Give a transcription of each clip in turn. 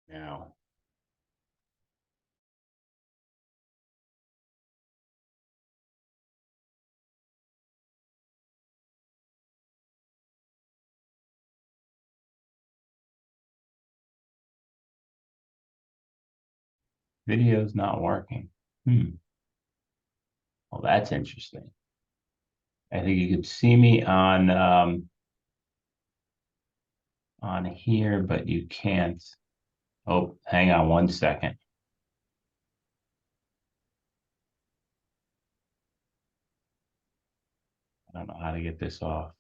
Now, video's not working. Well, that's interesting. I think you could see me on here, but you can't. Oh, hang on one second. I don't know how to get this off.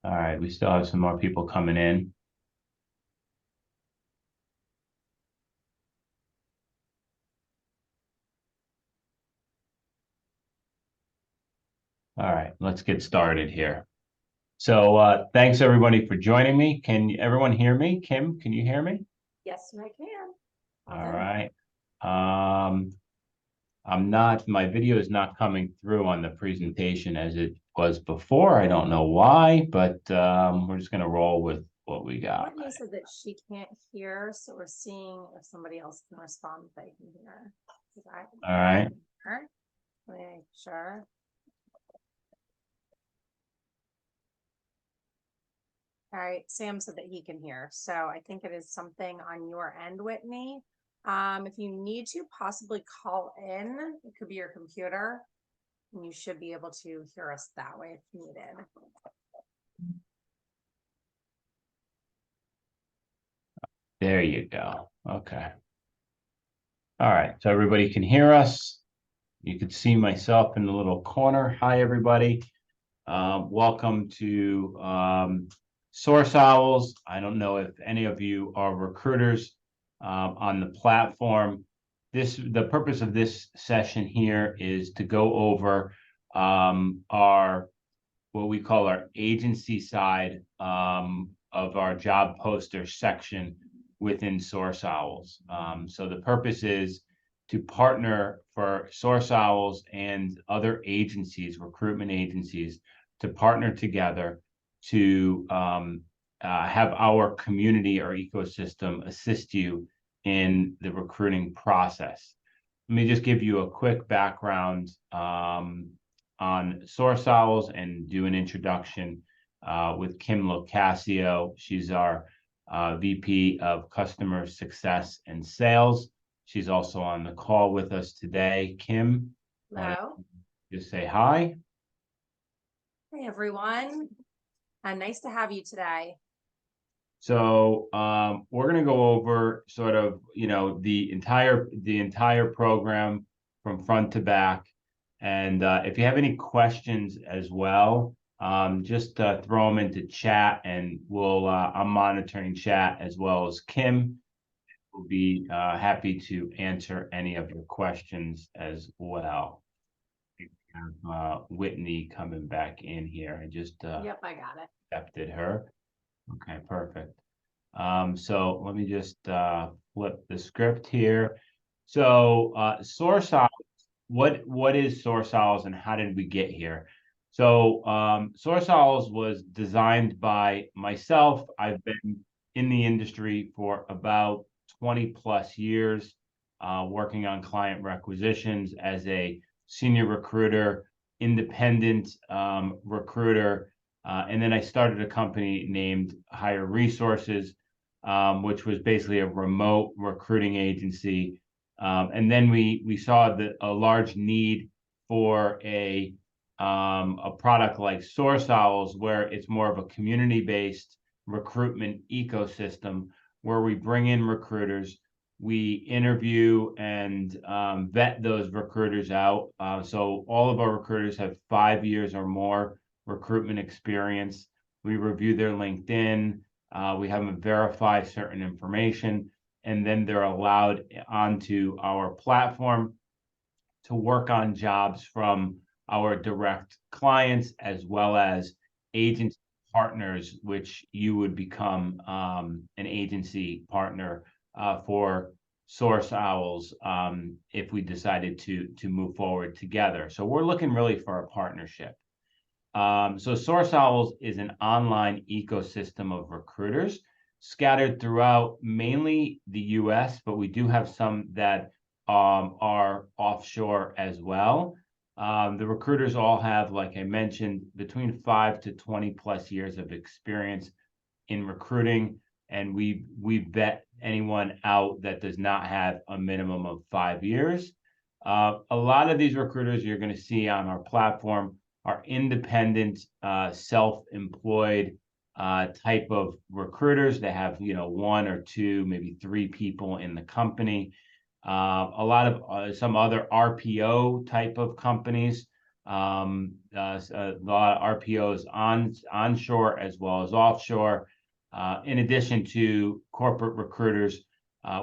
All right, we still have some more people coming in. All right, let's get started here. So thanks everybody for joining me. Can everyone hear me? Kim, can you hear me? Yes, I can. All right. My video is not coming through on the presentation as it was before. I don't know why, but we're just gonna roll with what we got. Whitney said that she can't hear, so we're seeing if somebody else can respond if they can hear. All right. Make sure. All right, Sam said that he can hear, so I think it is something on your end, Whitney. If you need to possibly call in, it could be your computer, and you should be able to hear us that way if needed. There you go. Okay. All right. So everybody can hear us. You can see myself in the little corner. Hi, everybody. Welcome to Source Owls. I don't know if any of you are recruiters on the platform. The purpose of this session here is to go over our what we call our agency side of our job poster section within Source Owls. So the purpose is to partner for Source Owls and other agencies, recruitment agencies, to partner together to have our community or ecosystem assist you in the recruiting process. Let me just give you a quick background on Source Owls and do an introduction with Kim Locascio. She's our VP of Customer Success and Sales. She's also on the call with us today. Kim, Hello. Just say hi. Hey, everyone. Nice to have you today. So we're going to go over sort of, the entire program from front to back. And if you have any questions as well, just throw them into chat, and I'm monitoring chat as well as Kim. Will be happy to answer any of your questions as well. We have Whitney coming back in here. I just Yep, I got it. accepted her. Okay, perfect. So let me just flip the script here. So Source Owls, what is Source Owls and how did we get here? So Source Owls was designed by myself. I've been in the industry for about 20 plus years, working on client requisitions as a senior recruiter, independent recruiter. And then I started a company named Hire Resources, which was basically a remote recruiting agency. And then we saw a large need for a product like Source Owls, where it's more of a community-based recruitment ecosystem, where we bring in recruiters, we interview and vet those recruiters out. So all of our recruiters have 5 years or more recruitment experience. We review their LinkedIn. We have them verify certain information, and then they're allowed onto our platform to work on jobs from our direct clients as well as agents partners, which you would become an agency partner for Source Owls if we decided to move forward together. So we're looking really for a partnership. So Source Owls is an online ecosystem of recruiters scattered throughout mainly the US, but we do have some that are offshore as well. The recruiters all have, like I mentioned, between 5 to 20 plus years of experience in recruiting, and we vet anyone out that does not have a minimum of 5 years. A lot of these recruiters you're going to see on our platform are independent, self-employed type of recruiters that have, one or two, maybe three people in the company. A lot of some other RPO type of companies, a lot of RPOs onshore as well as offshore, in addition to corporate recruiters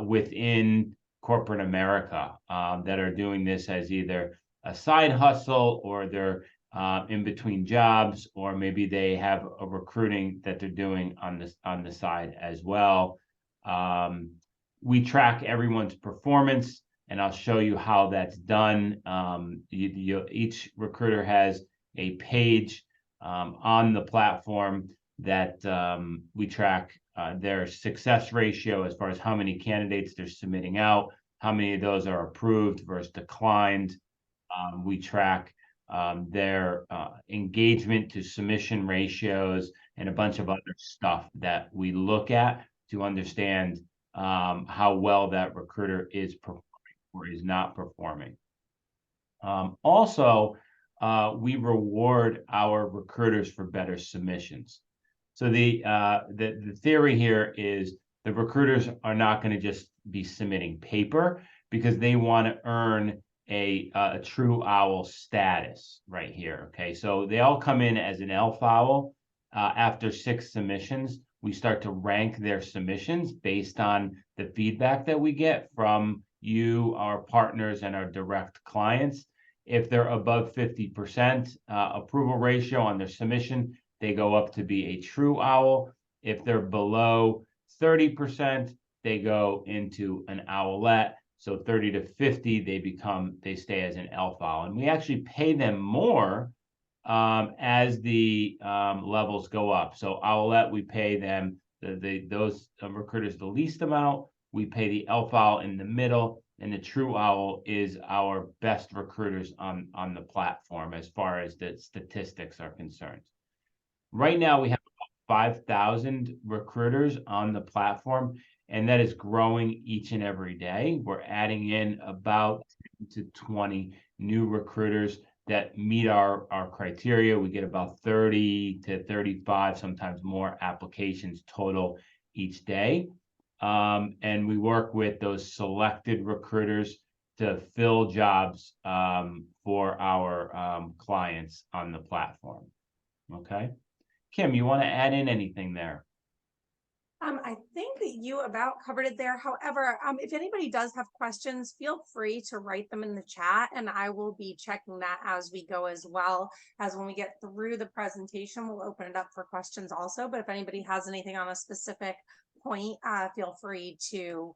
within corporate America that are doing this as either a side hustle, or they're in between jobs, or maybe they have a recruiting that they're doing on the side as well. We track everyone's performance, and I'll show you how that's done. Each recruiter has a page on the platform that we track their success ratio as far as how many candidates they're submitting out, how many of those are approved versus declined. We track their engagement to submission ratios and a bunch of other stuff that we look at to understand how well that recruiter is performing or is not performing. Also, we reward our recruiters for better submissions. So the theory here is the recruiters are not going to just be submitting paper, because they want to earn a true owl status right here. Okay, so they all come in as an elf owl. After 6 submissions, we start to rank their submissions based on the feedback that we get from you, our partners, and our direct clients. If they're above 50% approval ratio on their submission, they go up to be a true owl. If they're below 30%, they go into an owlet. So 30 to 50, they stay as an elf owl. And we actually pay them more as the levels go up. So owlet, we pay them those recruiters the least amount. We pay the elf owl in the middle, and the true owl is our best recruiters on the platform as far as the statistics are concerned. Right now, we have 5,000 recruiters on the platform, and that is growing each and every day. We're adding in about 10 to 20 new recruiters that meet our criteria. We get about 30 to 35, sometimes more applications total each day. And we work with those selected recruiters to fill jobs for our clients on the platform. Okay. Kim, you want to add in anything there? I think that you about covered it there. However, if anybody does have questions, feel free to write them in the chat, and I will be checking that as we go, as well as when we get through the presentation, we'll open it up for questions also. But if anybody has anything on a specific point, feel free to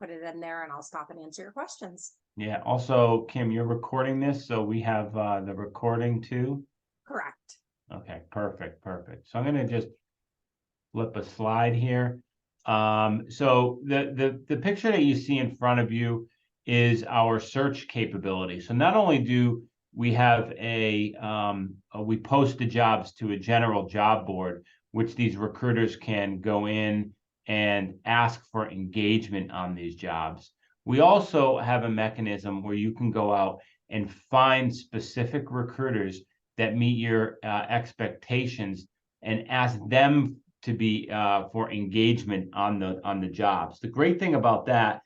put it in there and I'll stop and answer your questions. Yeah. Also, Kim, you're recording this, so we have the recording too. Correct. Okay, perfect. So I'm going to just flip a slide here. So the picture that you see in front of you is our search capability. So not only do we have we post the jobs to a general job board, which these recruiters can go in and ask for engagement on these jobs. We also have a mechanism where you can go out and find specific recruiters that meet your expectations and ask them to be for engagement on the jobs. The great thing about that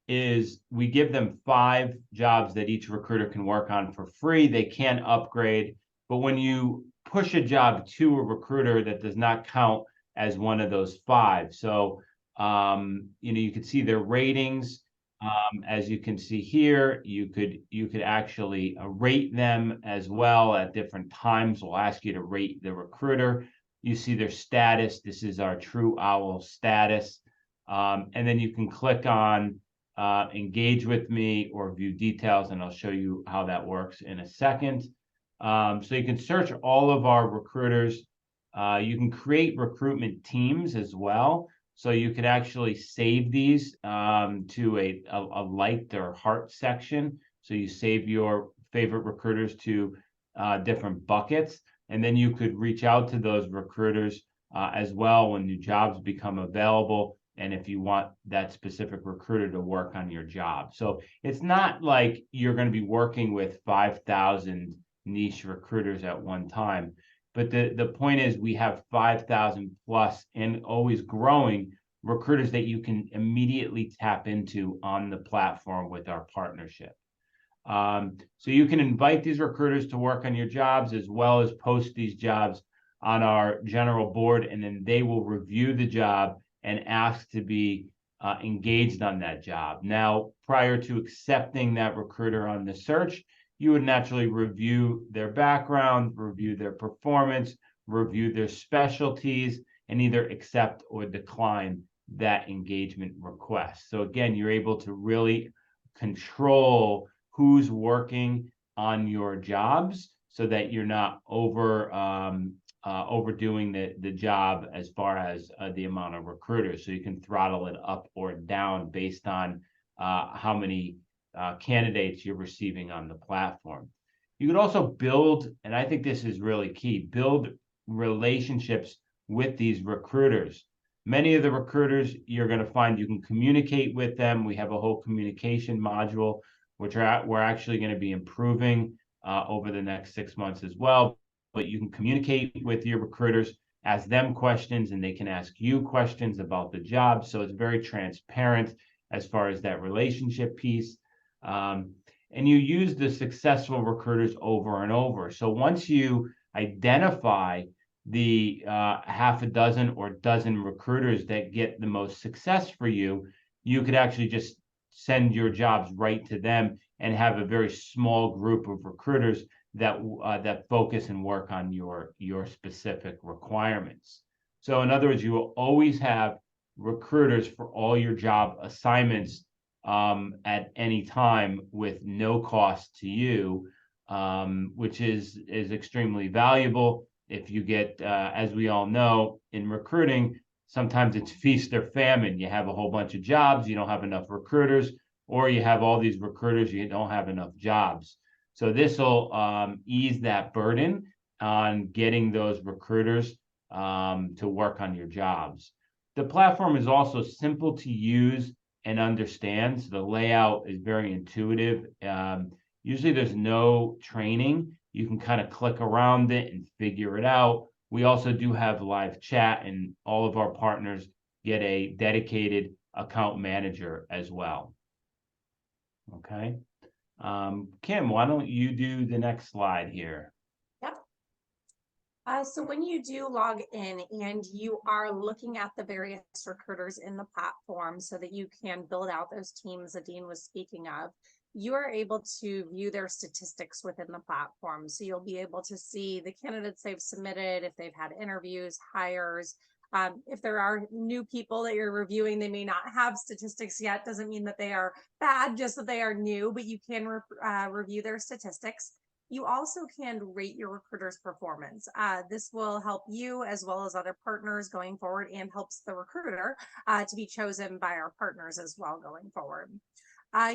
is we give them 5 jobs that each recruiter can work on for free. They can upgrade, but when you push a job to a recruiter, that does not count as one of those 5. So you can see their ratings. As you can see here, you could actually rate them as well at different times. We'll ask you to rate the recruiter. You see their status. This is our True Owl status. And then you can click on engage with me or view details, and I'll show you how that works in a second. So you can search all of our recruiters. You can create recruitment teams as well. So you could actually save these to a liked or heart section. So you save your favorite recruiters to different buckets, and then you could reach out to those recruiters as well when new jobs become available, and if you want that specific recruiter to work on your job. So it's not like you're going to be working with 5,000 niche recruiters at one time. But the point is, we have 5,000 plus and always growing recruiters that you can immediately tap into on the platform with our partnership. So you can invite these recruiters to work on your jobs, as well as post these jobs on our general board, and then they will review the job and ask to be engaged on that job. Now, prior to accepting that recruiter on the search, you would naturally review their background, review their performance, review their specialties, and either accept or decline that engagement request. So again, you're able to really control who's working on your jobs so that you're not overdoing the job as far as the amount of recruiters. So you can throttle it up or down based on how many candidates you're receiving on the platform. You could also build, and I think this is really key, build relationships with these recruiters. Many of the recruiters, you're going to find you can communicate with them. We have a whole communication module, which we're actually going to be improving over the next 6 months as well. But you can communicate with your recruiters, ask them questions, and they can ask you questions about the job. So it's very transparent as far as that relationship piece. And you use the successful recruiters over and over. So once you identify the half a dozen or dozen recruiters that get the most success for you, you could actually just send your jobs right to them and have a very small group of recruiters that focus and work on your specific requirements. So in other words, you will always have recruiters for all your job assignments at any time with no cost to you, which is extremely valuable. If you get, as we all know, in recruiting, sometimes it's feast or famine. You have a whole bunch of jobs, you don't have enough recruiters, or you have all these recruiters, you don't have enough jobs. So this will ease that burden on getting those recruiters to work on your jobs. The platform is also simple to use and understand. So the layout is very intuitive. Usually there's no training. You can kind of click around it and figure it out. We also do have live chat, and all of our partners get a dedicated account manager as well. Okay. Kim, why don't you do the next slide here? Yep. So when you do log in and you are looking at the various recruiters in the platform so that you can build out those teams that Dean was speaking of, you are able to view their statistics within the platform. So you'll be able to see the candidates they've submitted, if they've had interviews, hires. If there are new people that you're reviewing, they may not have statistics yet. Doesn't mean that they are bad, just that they are new, but you can review their statistics. You also can rate your recruiter's performance. This will help you as well as other partners going forward, and helps the recruiter to be chosen by our partners as well going forward.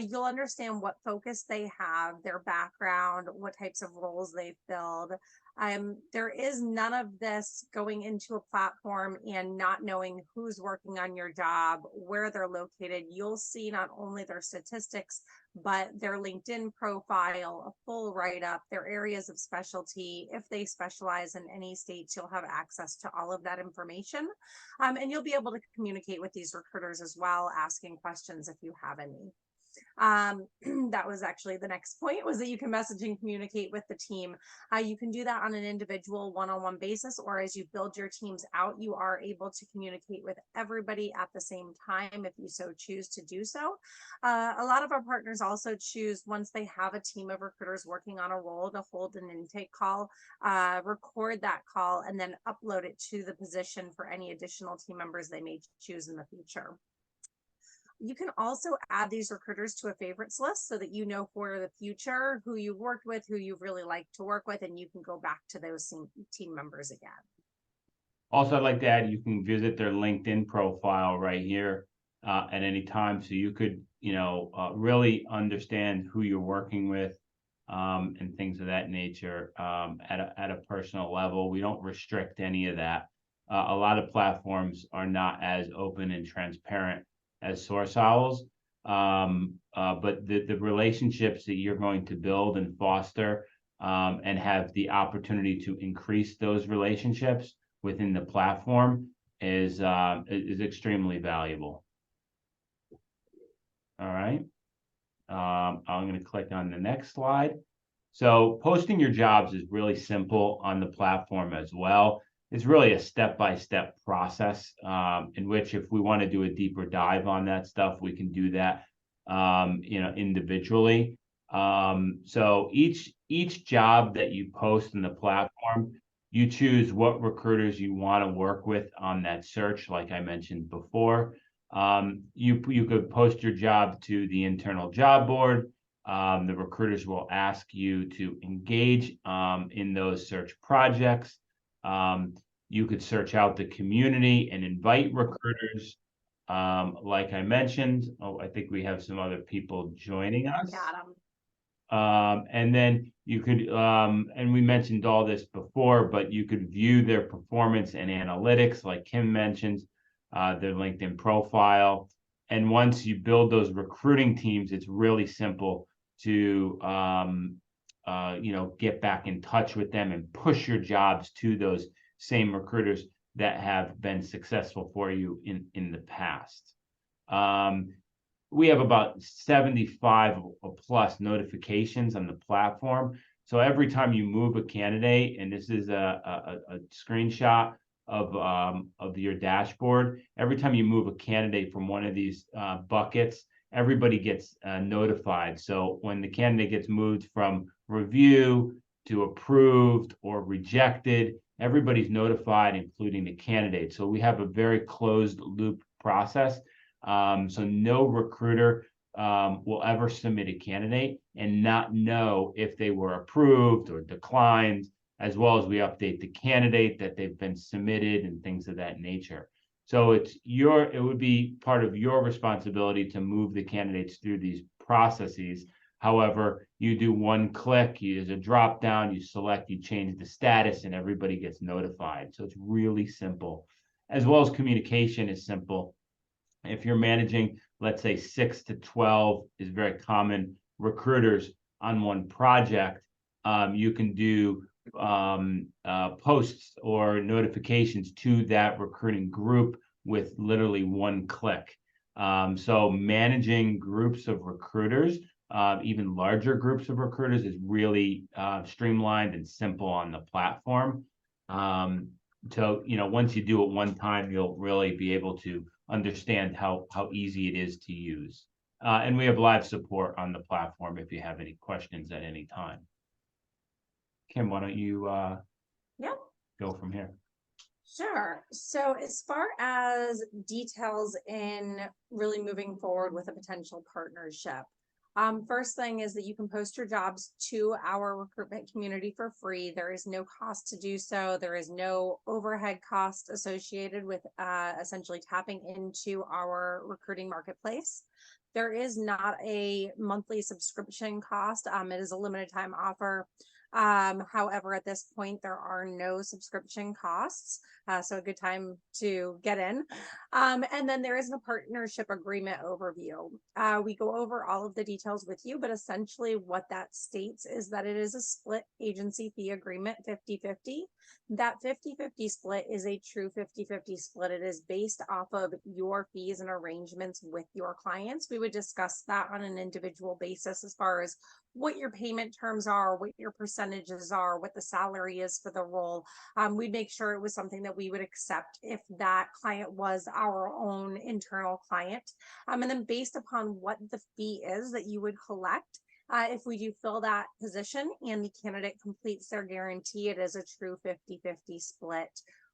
You'll understand what focus they have, their background, what types of roles they've filled. There is none of this going into a platform and not knowing who's working on your job, where they're located. You'll see not only their statistics, but their LinkedIn profile, a full write-up, their areas of specialty. If they specialize in any states, you'll have access to all of that information. And you'll be able to communicate with these recruiters as well, asking questions if you have any. That was actually the next point, was that you can message and communicate with the team. You can do that on an individual one-on-one basis, or as you build your teams out, you are able to communicate with everybody at the same time if you so choose to do so. A lot of our partners also choose, once they have a team of recruiters working on a role, to hold an intake call, record that call, and then upload it to the position for any additional team members they may choose in the future. You can also add these recruiters to a favorites list so that you know for the future who you've worked with, who you really like to work with, and you can go back to those team members again. Also, I'd like to add, you can visit their LinkedIn profile right here at any time. So you could, really understand who you're working with and things of that nature at a personal level. We don't restrict any of that. A lot of platforms are not as open and transparent as Source Owls. But the relationships that you're going to build and foster and have the opportunity to increase those relationships within the platform is extremely valuable. All right. I'm going to click on the next slide. So posting your jobs is really simple on the platform as well. It's really a step-by-step process in which, if we want to do a deeper dive on that stuff, we can do that, individually. So each job that you post in the platform, you choose what recruiters you want to work with on that search, like I mentioned before. You could post your job to the internal job board. The recruiters will ask you to engage in those search projects. You could search out the community and invite recruiters. Like I mentioned, I think we have some other people joining us. Got them. And then you could, and we mentioned all this before, but you could view their performance and analytics, like Kim mentioned, their LinkedIn profile. And once you build those recruiting teams, it's really simple to, get back in touch with them and push your jobs to those same recruiters that have been successful for you in the past. We have about 75 plus notifications on the platform. So every time you move a candidate, and this is a screenshot of your dashboard, every time you move a candidate from one of these buckets, everybody gets notified. So when the candidate gets moved from review to approved or rejected, everybody's notified, including the candidate. So we have a very closed loop process. So no recruiter will ever submit a candidate and not know if they were approved or declined, as well as we update the candidate that they've been submitted and things of that nature. So it would be part of your responsibility to move the candidates through these processes. However, you do one click, there's a drop down, you select, you change the status, and everybody gets notified. So it's really simple, as well as communication is simple. If you're managing, let's say 6 to 12 is very common recruiters on one project, you can do posts or notifications to that recruiting group with literally one click. So managing groups of recruiters, even larger groups of recruiters, is really streamlined and simple on the platform. So, once you do it one time, you'll really be able to understand how easy it is to use. And we have live support on the platform if you have any questions at any time. Kim, why don't you go from here? Sure. So as far as details in really moving forward with a potential partnership, first thing is that you can post your jobs to our recruitment community for free. There is no cost to do so. There is no overhead cost associated with essentially tapping into our recruiting marketplace. There is not a monthly subscription cost. It is a limited time offer. However, at this point, there are no subscription costs. So a good time to get in. And then there is a partnership agreement overview. We go over all of the details with you, but essentially what that states is that it is a split agency fee agreement, 50-50. That 50-50 split is a true 50-50 split. It is based off of your fees and arrangements with your clients. We would discuss that on an individual basis as far as what your payment terms are, what your percentages are, what the salary is for the role. We'd make sure it was something that we would accept if that client was our own internal client. And then based upon what the fee is that you would collect, if we do fill that position and the candidate completes their guarantee, it is a true 50-50 split.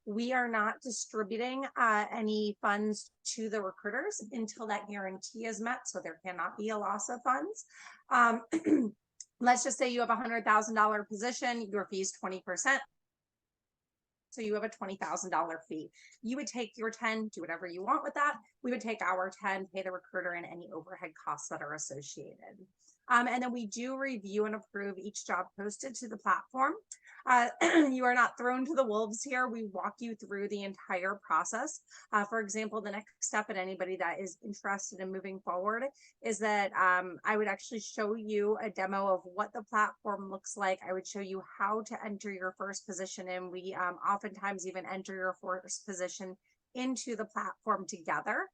We are not distributing any funds to the recruiters until that guarantee is met, so there cannot be a loss of funds. Let's just say you have a $100,000 position, your fee is 20%. So you have a $20,000 fee. You would take your 10, do whatever you want with that. We would take our 10, pay the recruiter and any overhead costs that are associated. And then we do review and approve each job posted to the platform. You are not thrown to the wolves here. We walk you through the entire process. For example, the next step, and anybody that is interested in moving forward, is that I would actually show you a demo of what the platform looks like. I would show you how to enter your first position in. We oftentimes even enter your first position into the platform together.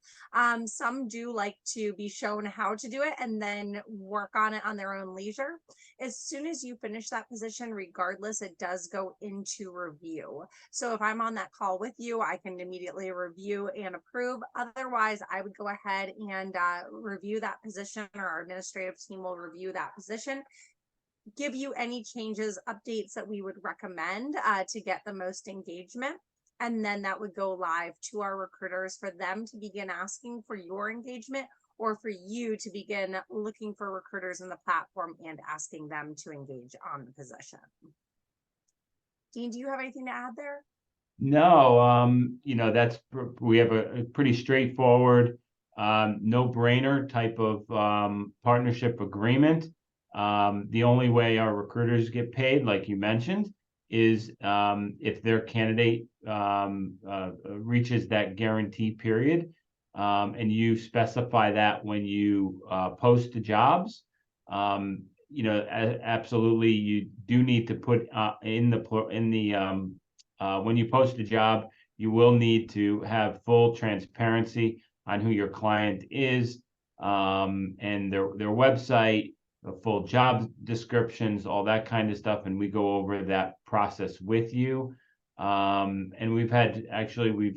Some do like to be shown how to do it and then work on it on their own leisure. As soon as you finish that position, regardless, it does go into review. So if I'm on that call with you, I can immediately review and approve. Otherwise, I would go ahead and review that position, or our administrative team will review that position, give you any changes, updates that we would recommend to get the most engagement. And then that would go live to our recruiters for them to begin asking for your engagement, or for you to begin looking for recruiters in the platform and asking them to engage on the position. Dean, do you have anything to add there? No, we have a pretty straightforward, no-brainer type of partnership agreement. The only way our recruiters get paid, like you mentioned, is if their candidate reaches that guarantee period, and you specify that when you post the jobs. Absolutely, you do need to put when you post a job, you will need to have full transparency on who your client is, and their website, the full job descriptions, all that kind of stuff, and we go over that process with you. And we've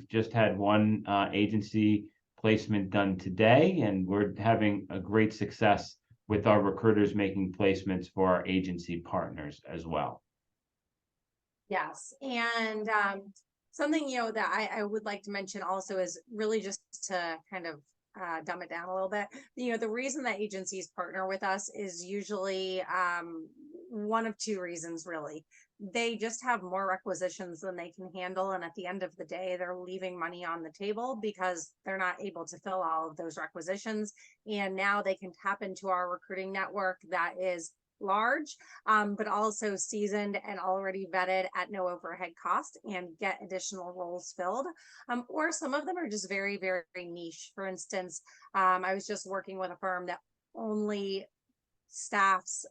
just had one agency placement done today, and we're having a great success with our recruiters making placements for our agency partners as well. Yes, and something that I would like to mention also is really just to kind of dumb it down a little bit. The reason that agencies partner with us is usually one of two reasons, really. They just have more requisitions than they can handle, and at the end of the day, they're leaving money on the table because they're not able to fill all of those requisitions. And now they can tap into our recruiting network that is large, but also seasoned and already vetted at no overhead cost, and get additional roles filled. Or some of them are just very, very niche. For instance, I was just working with a firm that only staffs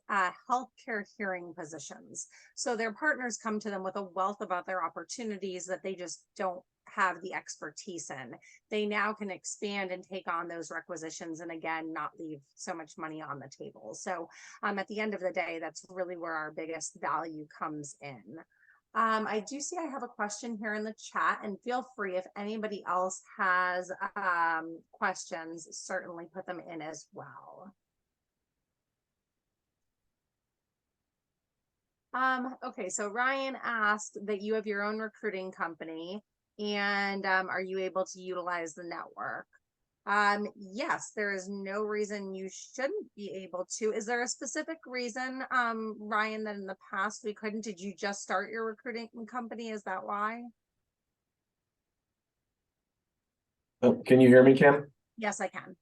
healthcare hearing positions. So their partners come to them with a wealth of other opportunities that they just don't have the expertise in. They now can expand and take on those requisitions, and again, not leave so much money on the table. So at the end of the day, that's really where our biggest value comes in. I do see I have a question here in the chat, and feel free, if anybody else has questions, certainly put them in as well. Okay, so Ryan asked that you have your own recruiting company, and are you able to utilize the network? Yes, there is no reason you shouldn't be able to. Is there a specific reason, Ryan, that in the past we couldn't? Did you just start your recruiting company? Is that why? Oh, can you hear me, Kim? Yes, I can.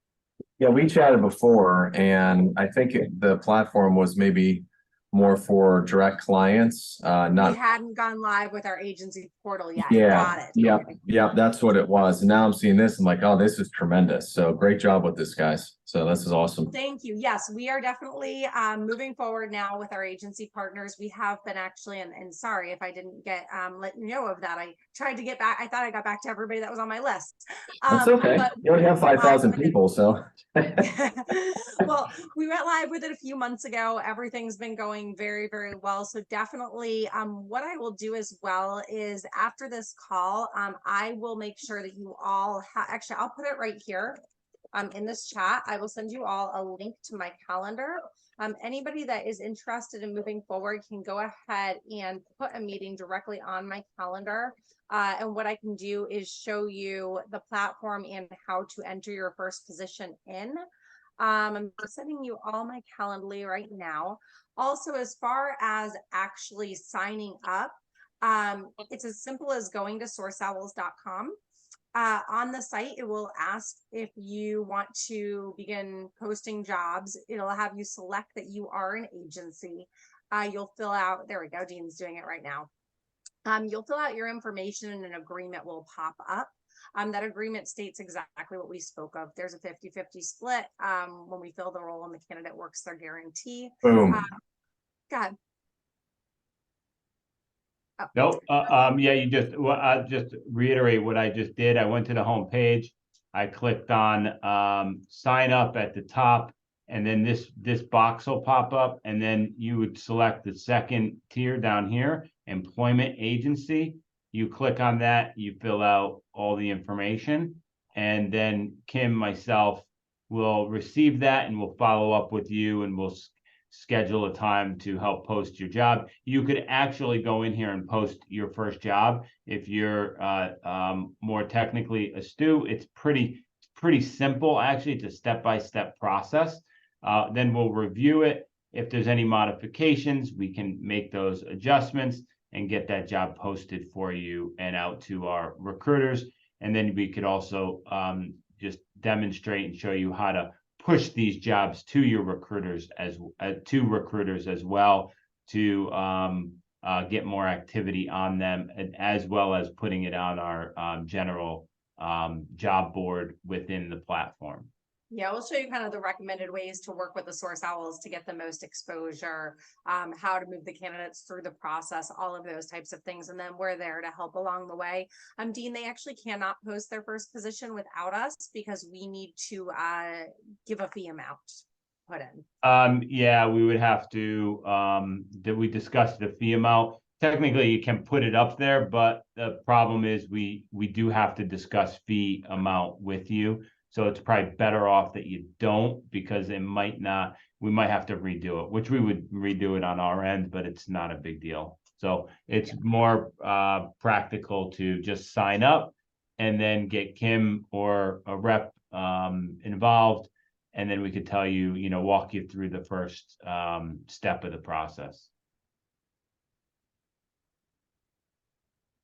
Yeah, we chatted before, and I think the platform was maybe more for direct clients, We not. hadn't gone live with our agency portal yet. Yeah, Got it. yeah, Okay. yeah, that's what it was. And now I'm seeing this, I'm like, oh, this is tremendous. So great job with this, guys. So this is awesome. Thank you. Yes, we are definitely moving forward now with our agency partners. We have been actually, and sorry if I didn't get let you know of that. I tried to get back. I thought I got back to everybody that was on my list. That's okay. But You only have 5,000 with it. people, so. Well, we went live with it a few months ago. Everything's been going very, very well. So definitely, what I will do as well is after this call, I will make sure that you all actually, I'll put it right here. In this chat, I will send you all a link to my calendar. Anybody that is interested in moving forward can go ahead and put a meeting directly on my calendar. And what I can do is show you the platform and how to enter your first position in. I'm sending you all my Calendly right now. Also, as far as actually signing up, it's as simple as going to sourceowls.com. On the site, it will ask if you want to begin posting jobs. It'll have you select that you are an agency. You'll fill out, there we go, Dean's doing it right now. You'll fill out your information and an agreement will pop up. That agreement states exactly what we spoke of. There's a 50-50 split when we fill the role and the candidate works their guarantee. Boom. God. Oh. Nope. Yeah, you just, well, just reiterate what I just did. I went to the home page. I clicked on sign up at the top, and then this box will pop up, and then you would select the second tier down here, employment agency. You click on that, you fill out all the information, and then Kim, myself, will receive that and we'll follow up with you and we'll schedule a time to help post your job. You could actually go in here and post your first job. If you're more technically astute, it's pretty simple. Actually, it's a step-by-step process. Then we'll review it. If there's any modifications, we can make those adjustments and get that job posted for you and out to our recruiters. And then we could also just demonstrate and show you how to push these jobs to your recruiters as well to get more activity on them, and as well as putting it on our general job board within the platform. Yeah, we'll show you kind of the recommended ways to work with the Source Owls to get the most exposure, how to move the candidates through the process, all of those types of things. And then we're there to help along the way. Dean, they actually cannot post their first position without us because we need to give a fee amount put in. Yeah, we would have to, that we discussed the fee amount. Technically, you can put it up there, but the problem is we do have to discuss fee amount with you. So it's probably better off that you don't, because it might not, we might have to redo it, which we would redo it on our end, but it's not a big deal. So it's more practical to just sign up and then get Kim or a rep involved. And then we could tell you, walk you through the first step of the process.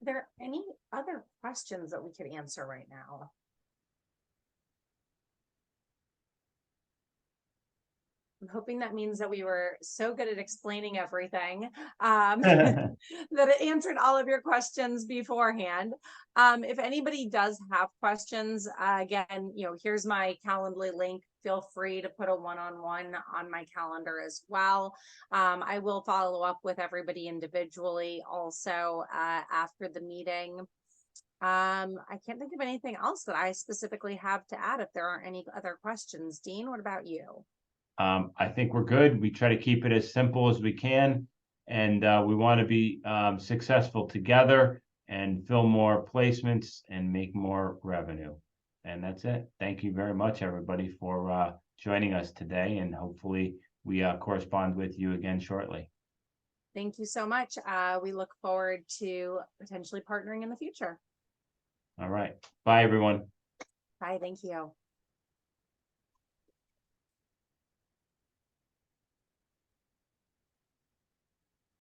Are there any other questions that we could answer right now? I'm hoping that means that we were so good at explaining everything that it answered all of your questions beforehand. If anybody does have questions, again, here's my Calendly link. Feel free to put a one-on-one on my calendar as well. I will follow up with everybody individually also after the meeting. I can't think of anything else that I specifically have to add if there aren't any other questions. Dean, what about you? I think we're good. We try to keep it as simple as we can, and we want to be successful together and fill more placements and make more revenue. And that's it. Thank you very much, everybody, for joining us today, and hopefully we correspond with you again shortly. Thank you so much. We look forward to potentially partnering in the future. All right. Bye, everyone. Bye. Thank you.